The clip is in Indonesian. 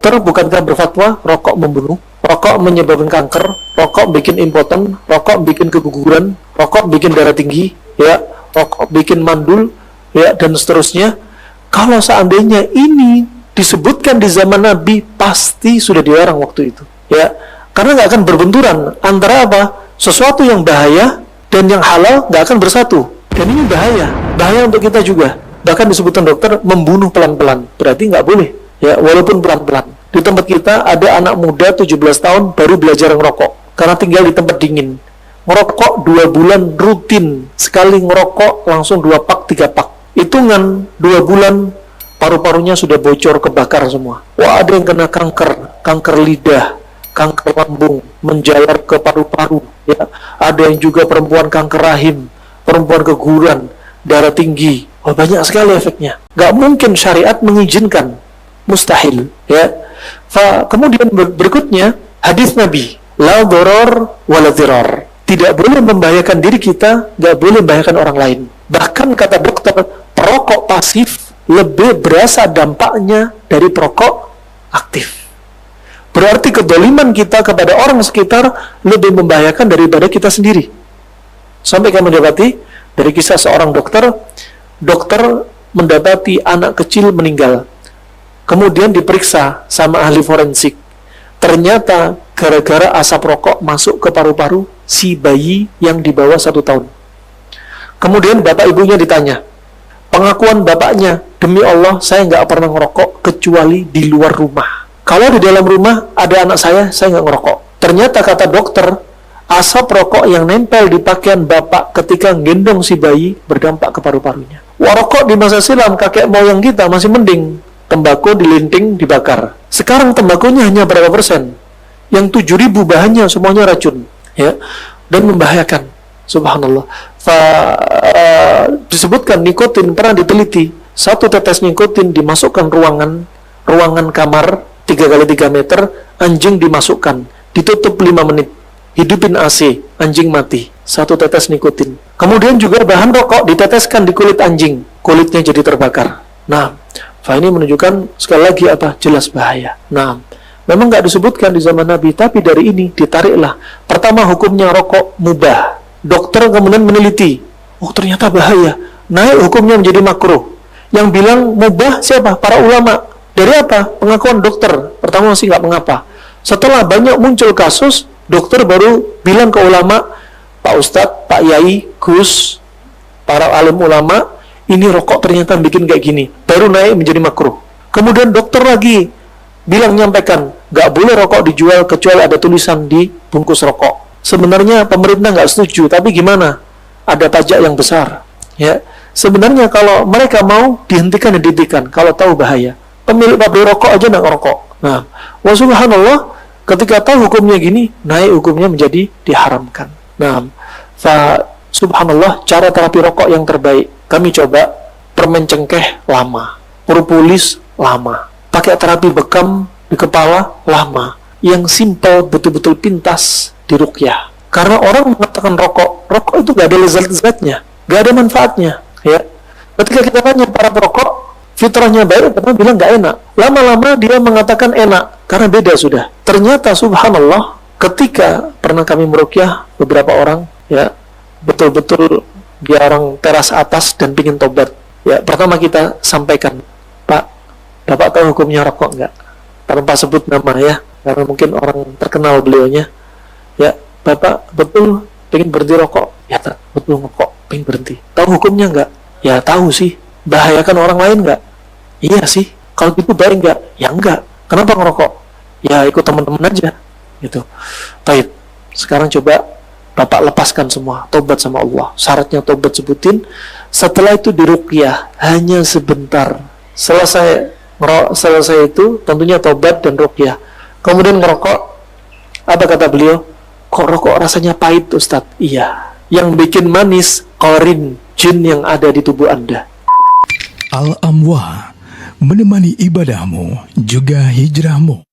dokter bukankah berfatwa rokok membunuh, rokok menyebabkan kanker, rokok bikin impoten, rokok bikin keguguran, rokok bikin darah tinggi, ya, rokok bikin mandul, ya, dan seterusnya. Kalau seandainya ini disebutkan di zaman Nabi, pasti sudah dilarang waktu itu, ya, karena nggak akan berbenturan antara apa, sesuatu yang bahaya dan yang halal nggak akan bersatu, dan ini bahaya untuk kita juga. Bahkan disebutkan dokter membunuh pelan-pelan, berarti nggak boleh, ya, walaupun pelan-pelan. Di tempat kita ada anak muda 17 tahun baru belajar ngerokok karena tinggal di tempat dingin. Ngerokok 2 bulan rutin, sekali ngerokok langsung 2 pak 3 pak. Hitungan 2 bulan paru-parunya sudah bocor, kebakar semua. Wah, ada yang kena kanker lidah, kanker lambung, menjalar ke paru-paru, ya. Ada yang juga perempuan kanker rahim, perempuan keguguran, darah tinggi. Wah, banyak sekali efeknya. Gak mungkin syariat mengizinkan, mustahil, ya. Kemudian berikutnya hadis Nabi, la doror wala dirar. Tidak boleh membahayakan diri kita, gak boleh membahayakan orang lain. Bahkan kata dokter, perokok pasif lebih berasa dampaknya dari perokok aktif. Berarti kedoliman kita kepada orang sekitar lebih membahayakan daripada kita sendiri. Sampai kami mendapati dari kisah seorang dokter mendapati anak kecil meninggal. Kemudian diperiksa sama ahli forensik. Ternyata gara-gara asap rokok masuk ke paru-paru si bayi yang di bawah 1 tahun. Kemudian bapak ibunya ditanya, pengakuan bapaknya, demi Allah saya nggak pernah ngerokok kecuali di luar rumah. Kalau di dalam rumah ada anak saya nggak ngerokok. Ternyata kata dokter, asap rokok yang nempel di pakaian bapak ketika gendong si bayi berdampak ke paru-parunya. Wah, rokok di masa silam kakek moyang kita masih mending. Tembakau dilinting, dibakar. Sekarang tembakunya hanya berapa persen? Yang 7.000 bahannya semuanya racun, ya, dan membahayakan. Subhanallah. Disebutkan nikotin pernah diteliti. 1 tetes nikotin dimasukkan ruangan kamar 3x3 meter, anjing dimasukkan, ditutup 5 menit, hidupin AC, anjing mati. 1 tetes nikotin. Kemudian juga bahan rokok diteteskan di kulit anjing, kulitnya jadi terbakar. Nah, ini menunjukkan sekali lagi apa? Jelas bahaya. Nah, memang nggak disebutkan di zaman Nabi, tapi dari ini ditariklah. Pertama, hukumnya rokok mubah. Dokter kemudian meneliti, oh ternyata bahaya. Naik hukumnya menjadi makruh. Yang bilang mubah siapa? Para ulama. Dari apa? Pengakuan dokter. Pertama masih nggak mengapa. Setelah banyak muncul kasus, dokter baru bilang ke ulama, Pak Ustadz, Pak Yai, Gus, para alim ulama, ini rokok ternyata bikin kayak gini, baru naik menjadi makruh. Kemudian dokter lagi nyampaikan, gak boleh rokok dijual kecuali ada tulisan di bungkus rokok. Sebenarnya pemerintah gak setuju, tapi gimana? Ada pajak yang besar, ya. Sebenarnya kalau mereka mau dihentikan, kalau tahu bahaya. Pemilik pabrik rokok aja gak ngerokok. Nah, wa subhanallah, ketika tahu hukumnya gini, naik hukumnya menjadi diharamkan. Nah, subhanallah, cara terapi rokok yang terbaik kami coba permen cengkeh lama, propolis lama, pakai terapi bekam di kepala lama, yang simpel betul-betul pintas di ruqyah. Karena orang mengatakan rokok itu gak ada lezat-lezatnya, gak ada manfaatnya, ya. Ketika kita tanya para perokok, fitrahnya baik, tapi bilang gak enak. Lama-lama dia mengatakan enak, karena beda sudah. Ternyata subhanallah, ketika pernah kami meruqyah beberapa orang, ya, betul-betul dia orang teras atas dan pingin tobat, ya, pertama kita sampaikan, Pak, Bapak tahu hukumnya rokok nggak? Tanpa sebut nama, ya, karena mungkin orang terkenal beliaunya, ya, Bapak betul pengen berhenti rokok? Ya, betul ngerokok, pengen berhenti. Tahu hukumnya nggak? Ya, tahu sih. Bahayakan orang lain nggak? Iya sih. Kalau gitu baik nggak? Ya nggak. Kenapa ngerokok? Ya ikut teman-teman aja, gitu. Baik. Sekarang coba Bapak lepaskan semua, tobat sama Allah. Syaratnya tobat sebutin. Setelah itu diruqyah hanya sebentar. Selesai itu tentunya tobat dan ruqyah. Kemudian ngerokok. Apa kata beliau? Kok rokok rasanya pahit, Ustadz? Iya. Yang bikin manis qarin, jin yang ada di tubuh Anda. Al-Amwa, menemani ibadahmu juga hijrahmu.